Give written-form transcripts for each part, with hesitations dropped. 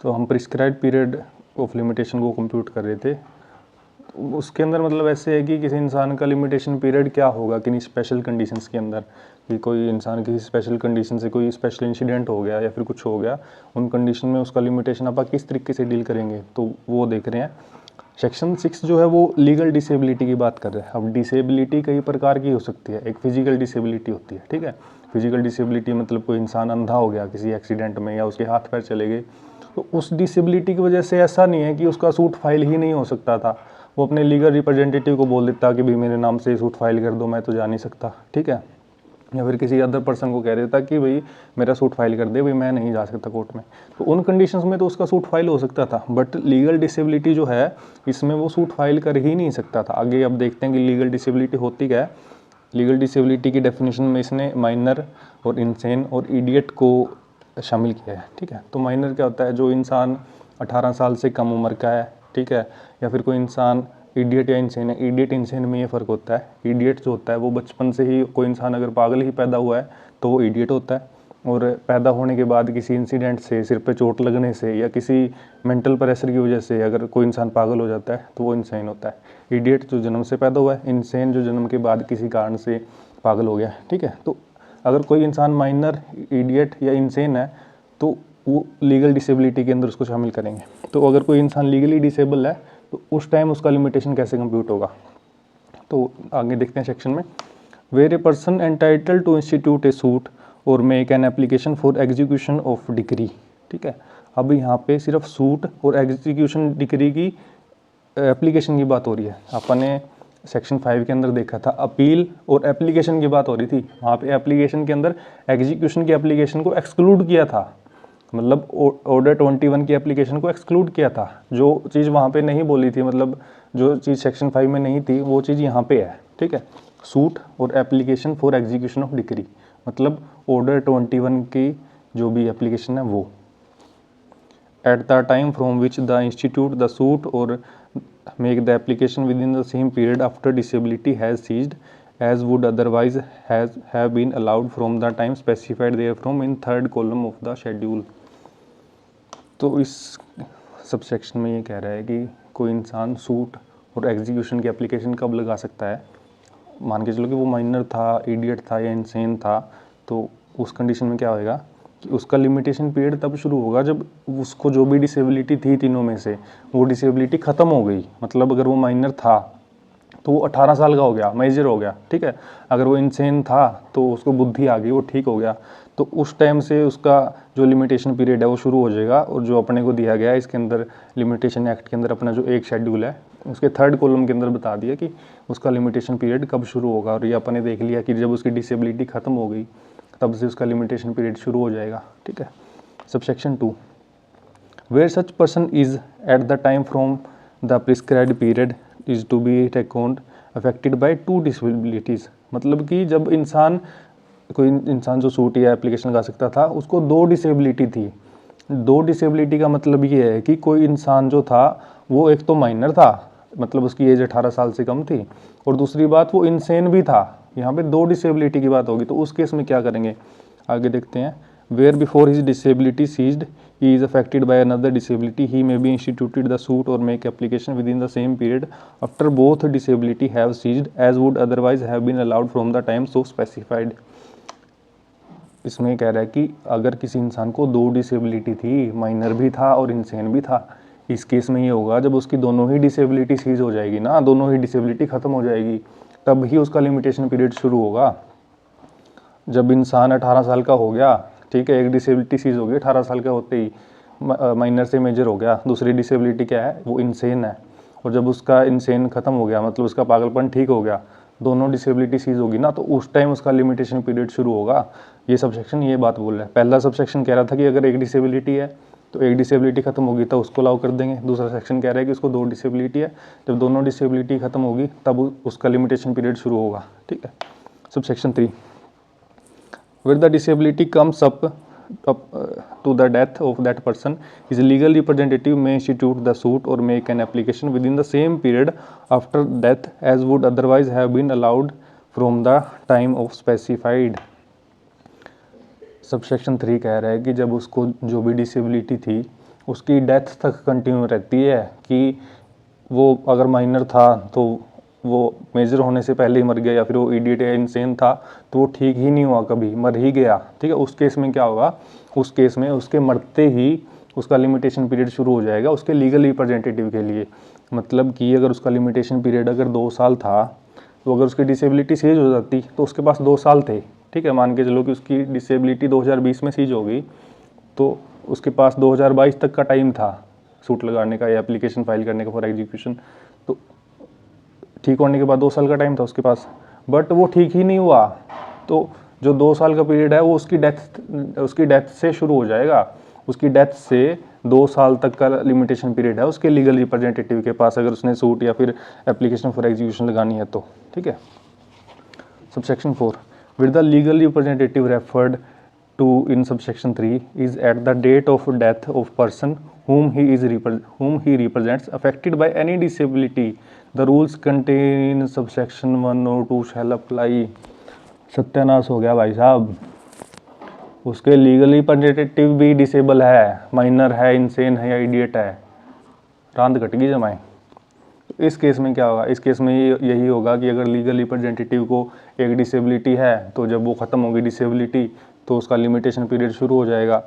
तो हम prescribed period of limitation को कंप्यूट कर रहे थे। उसके अंदर मतलब ऐसे है कि किसी इंसान का लिमिटेशन पीरियड क्या होगा किन्हीं स्पेशल कंडीशंस के अंदर, कि कोई इंसान किसी स्पेशल कंडीशन से कोई स्पेशल इंसिडेंट हो गया या फिर कुछ हो गया, उन कंडीशन में उसका लिमिटेशन आप किस तरीके से डील करेंगे, तो वो देख रहे हैं। सेक्शन 6 जो है वो लीगल डिसेबिलिटी की बात कर रहे हैं। अब डिसेबिलिटी कई प्रकार की हो सकती है। एक फिजिकल डिसेबिलिटी होती है, ठीक है। फिजिकल डिसेबिलिटी मतलब कोई इंसान अंधा हो गया किसी एक्सीडेंट में या उसके हाथ पैर चले गए, तो उस डिसेबिलिटी की वजह से ऐसा नहीं है कि उसका सूट फाइल ही नहीं हो सकता था, वो अपने लीगल रिप्रेजेंटेटिव को बोल देता कि भाई मेरे नाम से सूट फाइल कर दो, मैं तो जा नहीं सकता, ठीक है। या फिर किसी अदर पर्सन को कह देता कि भाई मेरा सूट फाइल कर दे, भाई मैं नहीं जा सकता कोर्ट में, तो उन कंडीशंस में तो उसका सूट फाइल हो सकता था। बट लीगल डिसेबिलिटी जो है इसमें वो सूट फाइल कर ही नहीं सकता था। आगे अब देखते हैं कि लीगल डिसेबिलिटी होती क्या है। लीगल डिसेबिलिटी की डेफिनेशन में इसने माइनर और इंसेन और इडियट को शामिल किया है, ठीक है। तो माइनर क्या होता है, जो इंसान 18 साल से कम उम्र का है, ठीक है। या फिर कोई इंसान इडियट या इंसेन है। इडियट इंसेन में ये फ़र्क होता है, इडियट जो होता है वो बचपन से ही, कोई इंसान अगर पागल ही पैदा हुआ है तो वो इडियट होता है, और पैदा होने के बाद किसी इंसिडेंट से, सिर पे चोट लगने से या किसी मेंटल प्रेशर की वजह से अगर कोई इंसान पागल हो जाता है तो वो इंसेन होता है। इडियट जो जन्म से पैदा हुआ है, इंसेन जो जन्म के बाद किसी कारण से पागल हो गया, ठीक है। तो अगर कोई इंसान माइनर, इडियट या इंसेन है तो वो लीगल डिसेबिलिटी के अंदर उसको शामिल करेंगे। तो अगर कोई इंसान लीगली डिसेबल है तो उस टाइम उसका लिमिटेशन कैसे कंप्यूट होगा, तो आगे देखते हैं सेक्शन में। Where a person entitled to institute a suit or make an application for execution of degree, ठीक है। अब यहाँ पे सिर्फ सूट और एग्जीक्यूशन डिग्री की एप्लीकेशन की बात हो रही है। अपने सेक्शन 5 के अंदर देखा था अपील और एप्लीकेशन की बात हो रही थी। वहाँ पे एप्लीकेशन के अंदर एग्जीक्यूशन की एप्लीकेशन को एक्सक्लूड किया था, मतलब ऑर्डर 21 की एप्लीकेशन को एक्सक्लूड किया था। जो चीज़ वहाँ पे नहीं बोली थी, मतलब जो चीज़ सेक्शन 5 में नहीं थी वो चीज़ यहाँ पे है, ठीक है। Suit or application for execution of degree, मतलब ऑर्डर 21 की जो भी एप्लीकेशन है वो। At the time from which the institute the suit or make the application within the same period after disability has ceased as would otherwise have been allowed from the time specified therefrom in third column of the schedule। तो इस subsection में ये कह रहा है कि कोई इंसान सूट और एग्जीक्यूशन की एप्लीकेशन कब लगा सकता है। मान के चलो कि वो माइनर था, इडियट था या इंसेन था, तो उस कंडीशन में क्या होएगा कि उसका लिमिटेशन पीरियड तब शुरू होगा जब उसको जो भी डिसेबिलिटी थी तीनों में से वो डिसेबिलिटी ख़त्म हो गई। मतलब अगर वो माइनर था तो वो 18 साल का हो गया, मेजर हो गया, ठीक है। अगर वो इंसेन था तो उसको बुद्धि आ गई, वो ठीक हो गया, तो उस टाइम से उसका जो लिमिटेशन पीरियड है वो शुरू हो जाएगा। और जो अपने को दिया गया है इसके अंदर लिमिटेशन एक्ट के अंदर अपना जो एक शेड्यूल है उसके थर्ड कॉलम के अंदर बता दिया कि उसका लिमिटेशन पीरियड कब शुरू होगा। और ये अपने देख लिया कि जब उसकी डिसेबिलिटी ख़त्म हो गई तब से उसका लिमिटेशन पीरियड शुरू हो जाएगा, ठीक है। Subsection 2, where such person is at the time from the prescribed period is to be account affected by 2 disabilities. मतलब कि जब कोई इंसान जो सूट या एप्लीकेशन लगा सकता था उसको 2 डिसेबिलिटी थी। 2 डिसेबिलिटी का मतलब ये है कि कोई इंसान जो था वो एक तो माइनर था, मतलब उसकी एज 18 साल से कम थी, और दूसरी बात वो इंसेन भी था। यहाँ पे 2 डिसेबिलिटी की बात होगी, तो उस केस में क्या करेंगे आगे देखते हैं। Where before his disability ceased he is affected by another disability, he may be instituted the suit or make application within the same period after both disability have ceased as would otherwise have been allowed from the time so specified। इसमें कह रहा है कि अगर किसी इंसान को 2 disability थी, माइनर भी था और इंसेन भी था, इस केस में ये होगा जब उसकी दोनों ही डिसेबिलिटी सीज हो जाएगी ना, दोनों ही डिसेबिलिटी ख़त्म हो जाएगी, तब ही उसका लिमिटेशन पीरियड शुरू होगा। जब इंसान 18 साल का हो गया, ठीक है, एक डिसेबिलिटी सीज हो गई 18 साल के होते ही, माइनर से मेजर हो गया, दूसरी डिसेबिलिटी क्या है वो इंसेन है, और जब उसका इंसेन ख़त्म हो गया मतलब उसका पागलपन ठीक हो गया, दोनों डिसेबिलिटी सीज होगी ना, तो उस टाइम उसका लिमिटेशन पीरियड शुरू होगा। ये सबसेक्शन ये बात बोल रहा है। पहला सबसेक्शन कह रहा था कि अगर एक डिसेबिलिटी है तो एक डिसेबिलिटी खत्म होगी तो उसको अलाउ कर देंगे। दूसरा सेक्शन कह रहा है कि उसको 2 डिसेबिलिटी है, जब दोनों डिसेबिलिटी खत्म होगी तब उसका लिमिटेशन पीरियड शुरू होगा, ठीक है। Subsection 3, where the disability comes up to the death of that person, his legal representative may institute the suit or make an application within the same period after death as would otherwise have been allowed from the time of specified। Subsection 3 कह रहा है कि जब उसको जो भी disability थी उसकी डेथ तक कंटिन्यू रहती है, कि वो अगर माइनर था तो वो मेजर होने से पहले ही मर गया, या फिर वो इडियट या इंसेन था तो वो ठीक ही नहीं हुआ, कभी मर ही गया, ठीक है। उस केस में क्या होगा, उस केस में उसके मरते ही उसका लिमिटेशन पीरियड शुरू हो जाएगा उसके लीगल रिप्रेजेंटेटिव के लिए। मतलब कि अगर उसका लिमिटेशन पीरियड अगर 2 साल था, तो अगर उसकी डिसेबिलिटी सीज हो जाती तो उसके पास 2 साल थे, ठीक है। मान के चलो कि उसकी डिसेबिलिटी 2020 में सीज होगी, तो उसके पास 2022 तक का टाइम था सूट लगाने का या एप्लीकेशन फाइल करने का फॉर एग्जीक्यूशन। तो ठीक होने के बाद 2 साल का टाइम था उसके पास, बट वो ठीक ही नहीं हुआ, तो जो 2 साल का पीरियड है वो उसकी डेथ से शुरू हो जाएगा। उसकी डेथ से 2 साल तक का लिमिटेशन पीरियड है उसके लीगल रिप्रेजेंटेटिव के पास, अगर उसने सूट या फिर एप्लीकेशन फॉर एग्जीक्यूशन लगानी है तो, ठीक है। Subsection 4, with the legal representative referred to in subsection 3 is at the date of death of person whom he represents affected by any disability, the rules contained in subsection 1 or 2 shall apply। सत्यानाश हो गया भाई साहब, उसके legal representative भी disable है, minor है, insane है या इडियट है, रांद कट गई जमाए। इस केस में क्या होगा, इस केस में यही होगा कि अगर लीगल रिप्रेजेंटेटिव को एक डिसेबिलिटी है तो जब वो ख़त्म होगी डिसेबिलिटी तो उसका लिमिटेशन पीरियड शुरू हो जाएगा,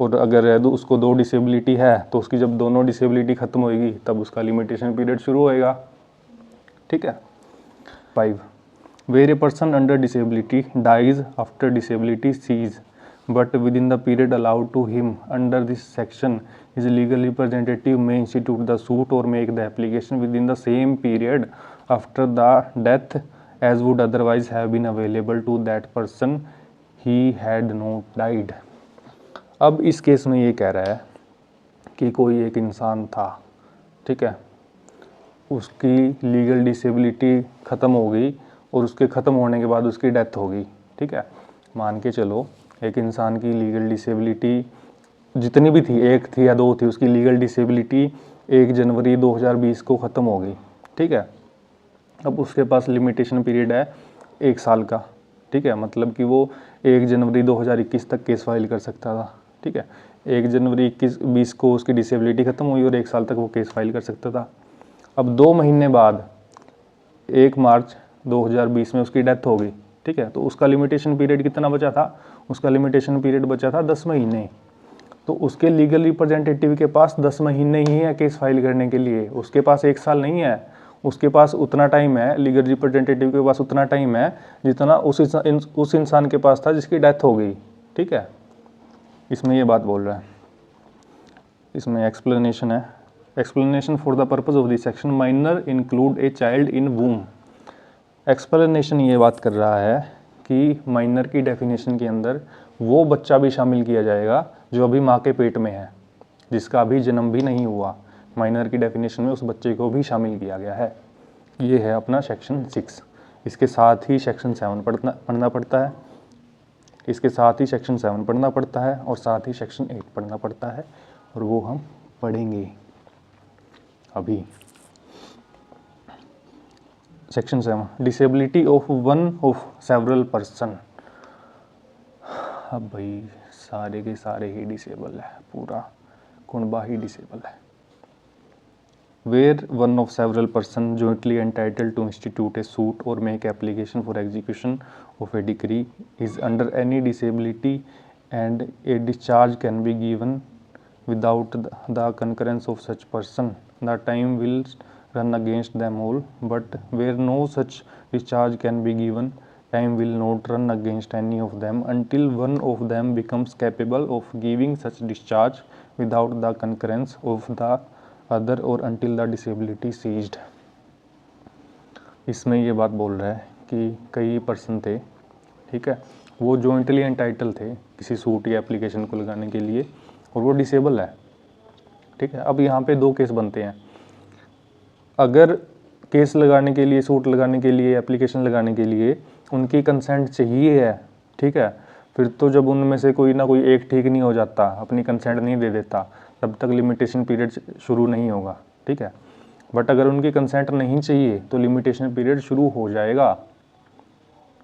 और अगर उसको 2 डिसेबिलिटी है तो उसकी जब दोनों डिसेबिलिटी ख़त्म होएगी तब उसका लिमिटेशन पीरियड शुरू होएगा, ठीक है। 5, where a person under disability dies after disability cease but within the period allowed to him under this section, his legal representative may institute the suit or make the application within the same period after the death as would otherwise have been available to that person he had not died। अब इस case में ये कह रहा है कि कोई एक इंसान था, ठीक है, उसकी लीगल डिसेबिलिटी ख़त्म हो गई और उसके ख़त्म होने के बाद उसकी डेथ हो गई, ठीक है। मान के चलो एक इंसान की लीगल डिसेबिलिटी जितनी भी थी, 1 थी या 2 थी, उसकी लीगल डिसेबिलिटी 1 जनवरी 2020 को ख़त्म हो गई, ठीक है। अब उसके पास लिमिटेशन पीरियड है 1 साल का, ठीक है। मतलब कि वो 1 जनवरी 2021 तक केस फाइल कर सकता था, ठीक है। 1 जनवरी 20 को उसकी डिसेबिलिटी ख़त्म हुई और 1 साल तक वो केस फाइल कर सकता था। अब 2 महीने बाद 1 मार्च 2020 में उसकी डेथ हो गई, ठीक है। तो उसका लिमिटेशन पीरियड कितना बचा था, उसका लिमिटेशन पीरियड बचा था 10 महीने। तो उसके लीगल रिप्रेजेंटेटिव के पास 10 महीने ही है केस फाइल करने के लिए, उसके पास 1 साल नहीं है। उसके पास उतना टाइम है, लीगल रिप्रेजेंटेटिव के पास उतना टाइम है जितना उस इंसान के पास था जिसकी डेथ हो गई, ठीक है। इसमें ये बात बोल रहा है, इसमें एक्सप्लेनेशन है। Explanation for the purpose of this section, minor include a child in womb. Explanation ये बात कर रहा है कि माइनर की डेफिनेशन के अंदर वो बच्चा भी शामिल किया जाएगा जो अभी माँ के पेट में है, जिसका अभी जन्म भी नहीं हुआ। माइनर की डेफिनेशन में उस बच्चे को भी शामिल किया गया है। ये है अपना सेक्शन 6। इसके साथ ही सेक्शन 7 पढ़ना पड़ता है, इसके साथ ही सेक्शन 7 पढ़ना पड़ता है और साथ ही सेक्शन 8 पढ़ना पड़ता है, और वो हम पढ़ेंगे अभी। Section 7, disability of one of several person. अब भाई सारे के सारे ही डिसेबल है, पूरा कुनबा ही डिसेबल है। Where one of several person jointly entitled to institute a suit or make application for execution of a decree is under any disability and a discharge can be given without the concurrence of such person, the time will run against them all, but where no such discharge can be given, time will not run against any of them until one of them becomes capable of giving such discharge without the concurrence of the other or until the disability ceased। इसमें ये बात बोल रहा है कि कई person थे, ठीक है, वो जॉइंटली एंटाइटल थे किसी सूट या एप्लीकेशन को लगाने के लिए और वो डिसेबल है, ठीक है। अब यहाँ पे 2 केस बनते हैं। अगर केस लगाने के लिए, सूट लगाने के लिए, एप्लीकेशन लगाने के लिए उनकी कंसेंट चाहिए है, ठीक है, फिर तो जब उनमें से कोई ना कोई एक ठीक नहीं हो जाता, अपनी कंसेंट नहीं दे देता, तब तक लिमिटेशन पीरियड शुरू नहीं होगा, ठीक है। बट अगर उनकी कंसेंट नहीं चाहिए तो लिमिटेशन पीरियड शुरू हो जाएगा,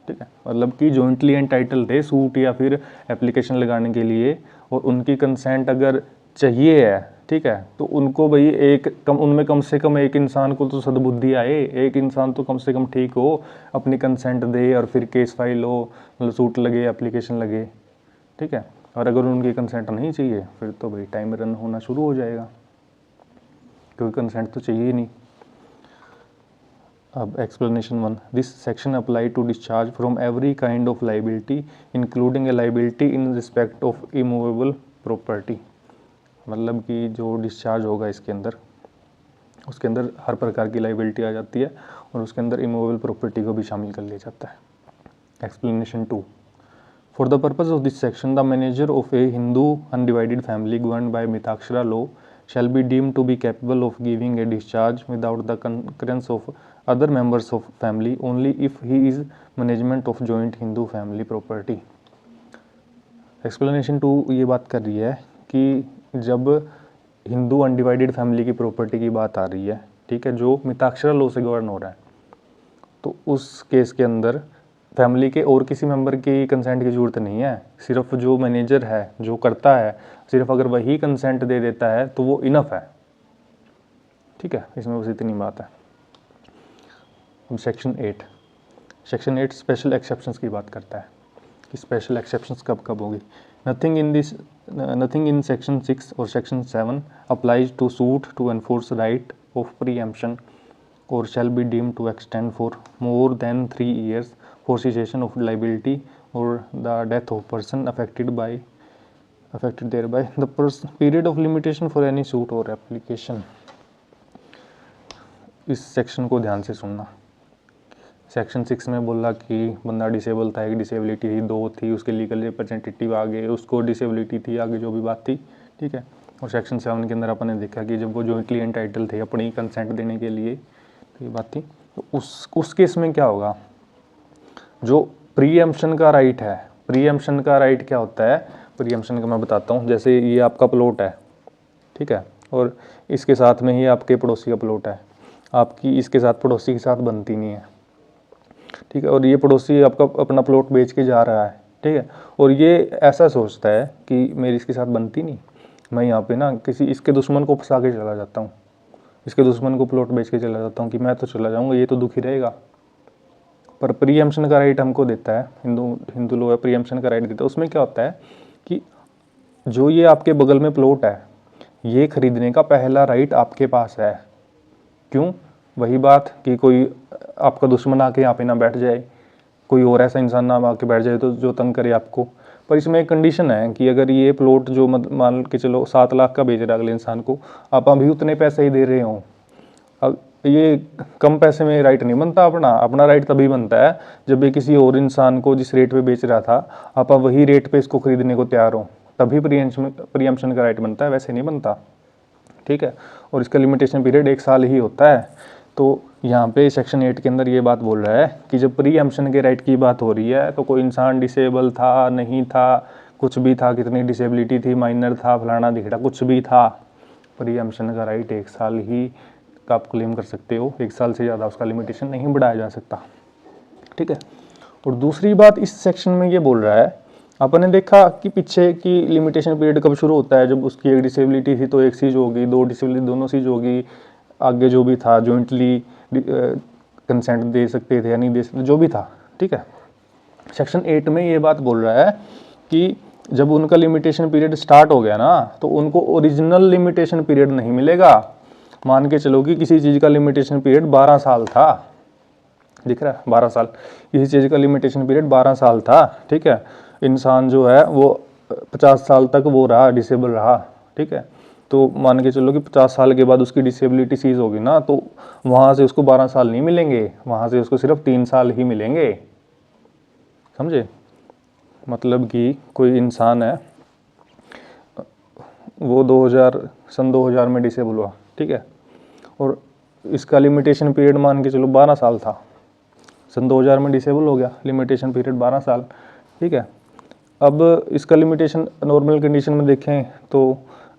ठीक है। मतलब कि जॉइंटली एंटाइटल थे सूट या फिर एप्लीकेशन लगाने के लिए और उनकी कंसेंट अगर चाहिए है, ठीक है, तो उनको भाई उनमें कम से कम एक इंसान को तो सद्बुद्धि आए, एक इंसान तो कम से कम ठीक हो, अपनी कंसेंट दे और फिर केस फाइल हो, मतलब सूट लगे, एप्लीकेशन लगे, ठीक है। और अगर उनकी कंसेंट नहीं चाहिए फिर तो भाई टाइम रन होना शुरू हो जाएगा, क्योंकि कंसेंट तो चाहिए ही नहीं। अब explanation 1, this section apply to discharge from every kind of liability including a liability in respect of immovable property. मतलब कि जो डिस्चार्ज होगा इसके अंदर, उसके अंदर हर प्रकार की लाइबिलिटी आ जाती है और उसके अंदर इमूवेबल प्रॉपर्टी को भी शामिल कर लिया जाता है। Explanation 2, for the purpose of this section the manager of A Hindu undivided family governed bye Mitakshara law shall be deemed to be capable of giving a discharge without the concurrence of other members of family only if he is management of joint Hindu family property। Explanation 2 ये बात कर रही है कि जब Hindu undivided family की property की बात आ रही है, ठीक है, जो मिताक्षरा लॉ से गवर्न हो रहा है, तो उस केस के अंदर फैमिली के और किसी मेंबर की कंसेंट की ज़रूरत नहीं है, सिर्फ जो मैनेजर है जो करता है, सिर्फ अगर वही कंसेंट दे देता है तो वो इनफ है, ठीक है, इसमें बस इतनी बात है। अब सेक्शन 8 स्पेशल एक्सेप्शंस की बात करता है कि स्पेशल एक्सेप्शंस कब कब होगी। नथिंग इन सेक्शन 6 और section 7 applies to suit to enforce right of preemption or shall be deemed to extend for more than 3 years for cessation of liability or the death of person affected thereby the period of limitation for any suit or application। इस section को ध्यान से सुनना। Section 6 में बोला कि बंदा disable था, एक डिसेबिलिटी थी, 2 थी, उसके लीगल रिप्रेजेंटेटिव आगे, उसको डिसेबिलिटी थी, आगे जो भी बात थी, ठीक है। और सेक्शन 7 के अंदर अपन ने देखा कि जब वो जॉइंटली एंटाइटल थे अपनी कंसेंट देने के लिए, ये बात थी, तो उस केस में क्या होगा, जो प्रीएम्पशन का राइट है, प्रीएम्पशन का राइट क्या होता है, प्रीएम्पशन का मैं बताता हूँ। जैसे ये आपका प्लॉट है, ठीक है, और इसके साथ में ही आपके पड़ोसी का प्लॉट है, आपकी इसके साथ पड़ोसी के साथ बनती नहीं है, ठीक है, और ये पड़ोसी आपका अपना प्लॉट बेच के जा रहा है, ठीक है, और ये ऐसा सोचता है कि मेरी इसके साथ बनती नहीं, मैं यहाँ पे ना किसी इसके दुश्मन को फंसा के चला जाता हूँ, इसके दुश्मन को प्लॉट बेच के चला जाता हूँ कि मैं तो चला जाऊँगा, ये तो दुखी रहेगा। पर प्रीएम्पशन का राइट हमको देता है, हिंदू लॉ प्रीएम्पशन का राइट देता है। उसमें क्या होता है कि जो ये आपके बगल में प्लॉट है, ये खरीदने का पहला राइट आपके पास है। क्यों? वही बात कि कोई आपका दुश्मन आके यहाँ पे ना बैठ जाए, कोई और ऐसा इंसान ना आके बैठ जाए तो जो तंग करे आपको। पर इसमें एक कंडीशन है कि अगर ये प्लॉट जो मान के चलो 7 लाख का बेच रहा है अगले इंसान को, आप अभी उतने पैसे ही दे रहे हो, अब ये कम पैसे में राइट नहीं बनता। अपना राइट तभी बनता है जब ये किसी और इंसान को जिस रेट पे बेच रहा था आप वही रेट पे इसको खरीदने को तैयार हो, तभी प्रीएम्पशन का राइट बनता है, वैसे नहीं बनता, ठीक है। और इसका लिमिटेशन पीरियड 1 साल ही होता है। तो यहाँ पे सेक्शन 8 के अंदर ये बात बोल रहा है कि जब प्रीएम्पशन के राइट की बात हो रही है तो कोई इंसान डिसेबल था, नहीं था, कुछ भी था, कितनी डिसेबिलिटी थी, माइनर था, फलाना दिखड़ा, कुछ भी था, प्रीएम्पशन का राइट 1 साल ही का आप क्लेम कर सकते हो, 1 साल से ज़्यादा उसका लिमिटेशन नहीं बढ़ाया जा सकता, ठीक है। और दूसरी बात इस सेक्शन में ये बोल रहा है, आपने देखा कि पीछे की लिमिटेशन पीरियड कब शुरू होता है, जब उसकी एक डिसेबिलिटी थी तो एक चीज़ होगी, 2 डिसेबिलिटी दोनों चीज़ होगी, आगे जो भी था जॉइंटली कंसेंट दे सकते थे या नहीं दे सकते, जो भी था, ठीक है। सेक्शन 8 में ये बात बोल रहा है कि जब उनका लिमिटेशन पीरियड स्टार्ट हो गया ना तो उनको ओरिजिनल लिमिटेशन पीरियड नहीं मिलेगा। मान के चलो कि किसी चीज़ का लिमिटेशन पीरियड 12 साल था, दिख रहा है 12 साल, किसी चीज़ का लिमिटेशन पीरियड 12 साल था, ठीक है। इंसान जो है वो 50 साल तक वो रहा, डिसेबल रहा, ठीक है। तो मान के चलो कि 50 साल के बाद उसकी डिसेबिलिटी सीज होगी ना, तो वहाँ से उसको 12 साल नहीं मिलेंगे, वहाँ से उसको सिर्फ 3 साल ही मिलेंगे, समझे। मतलब कि कोई इंसान है वो सन 2000 में डिसेबल हुआ, ठीक है, और इसका लिमिटेशन पीरियड मान के चलो 12 साल था, सन 2000 में डिसेबल हो गया, लिमिटेशन पीरियड 12 साल, ठीक है। अब इसका लिमिटेशन नॉर्मल कंडीशन में देखें तो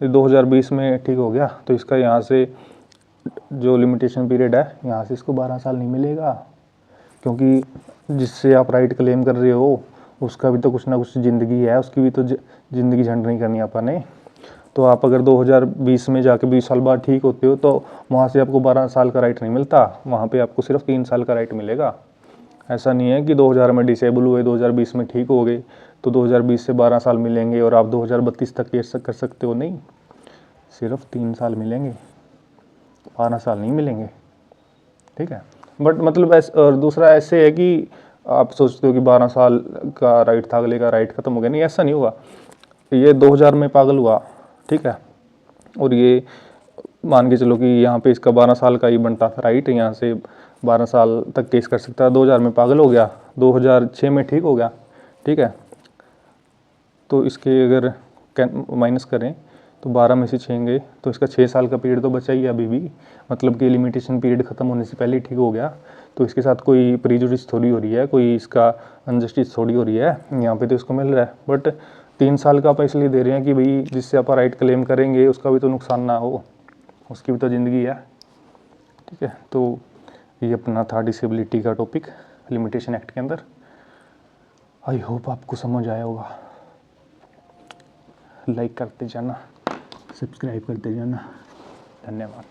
2020 में ठीक हो गया, तो इसका यहाँ से जो लिमिटेशन पीरियड है यहाँ से इसको 12 साल नहीं मिलेगा, क्योंकि जिससे आप राइट क्लेम कर रहे हो उसका भी तो कुछ ना कुछ ज़िंदगी है, उसकी भी तो ज़िंदगी झंड नहीं करनी अपन ने। तो आप अगर 2020 में जाके 20 साल बाद ठीक होते हो तो वहाँ से आपको 12 साल का राइट नहीं मिलता, वहाँ पे आपको सिर्फ 3 साल का राइट मिलेगा। ऐसा नहीं है कि 2000 में डिसेबल हुए 2020 में ठीक हो गए तो 2020 से 12 साल मिलेंगे और आप 2032 तक केस कर सकते हो, नहीं, सिर्फ 3 साल मिलेंगे, 12 साल नहीं मिलेंगे, ठीक है। बट मतलब ऐसे, और दूसरा ऐसे है कि आप सोचते हो कि 12 साल का राइट था, अगले का राइट खत्म हो गया, नहीं, ऐसा नहीं होगा। ये 2000 में पागल हुआ, ठीक है, और ये मान के चलो कि यहाँ पे इसका 12 साल का ही बनता था राइट, यहाँ से 12 साल तक केस कर सकता है, 2000 में पागल हो गया, 2006 में ठीक हो गया, ठीक है, तो इसके अगर माइनस करें तो 12 में से 6 गए तो इसका 6 साल का पीरियड तो बचा ही है अभी भी, मतलब कि लिमिटेशन पीरियड ख़त्म होने से पहले ही ठीक हो गया, तो इसके साथ कोई प्रीजुडिस थोड़ी हो रही है, कोई इसका अनजस्टिस थोड़ी हो रही है, यहाँ पे तो इसको मिल रहा है। बट 3 साल का आप इसलिए दे रहे हैं कि भाई जिससे आप राइट क्लेम करेंगे उसका भी तो नुकसान ना हो, उसकी भी तो ज़िंदगी है, ठीक है। तो ये अपना था डिसेबिलिटी का टॉपिक लिमिटेशन एक्ट के अंदर। आई होप आपको समझ आया होगा। लाइक करते जाना, सब्सक्राइब करते जाना, धन्यवाद।